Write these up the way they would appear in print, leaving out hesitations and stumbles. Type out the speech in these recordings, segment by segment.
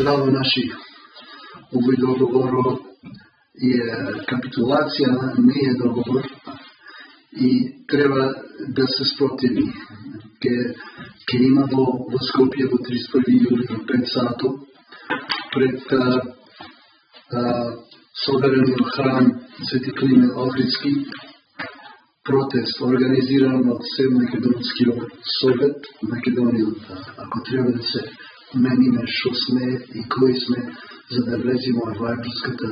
Жало наши овој договор е капитулација, не е договор и треба да се спротиви. Ке има во Скопје во 31 јули во 5 сато пред соберениот храм Свети Климент Охридски протест организиран од Северно-македонскиот совет Македонијата. Ако треба да се мениме што сме и кои сме, за да влеземе во Европската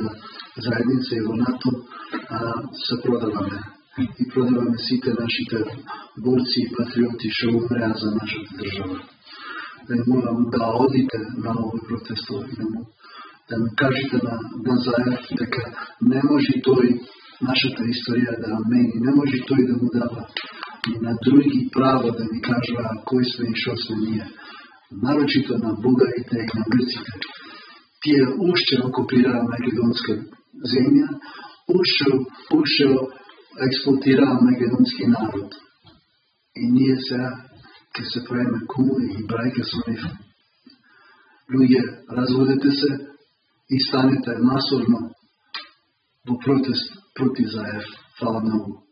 заедница и во НАТО, се продаваме. И продаваме сите нашите борци и патриоти што умреа за нашата држава. Да молам да одите на овој протест и да му кажете на Заев дека не може тој нашата историја да мени, не може тој да му дава и на други право да ни кажува кои сме и што сме ние. Нарочито на бугарите и на грците. Тие уште окупираа македонска земја, уште експлотираа македонски народ. И ние сега ќе се правиме куми и брајка со нив. Луѓе, разводете се и станете масовно во протест против Заев. Фала многу.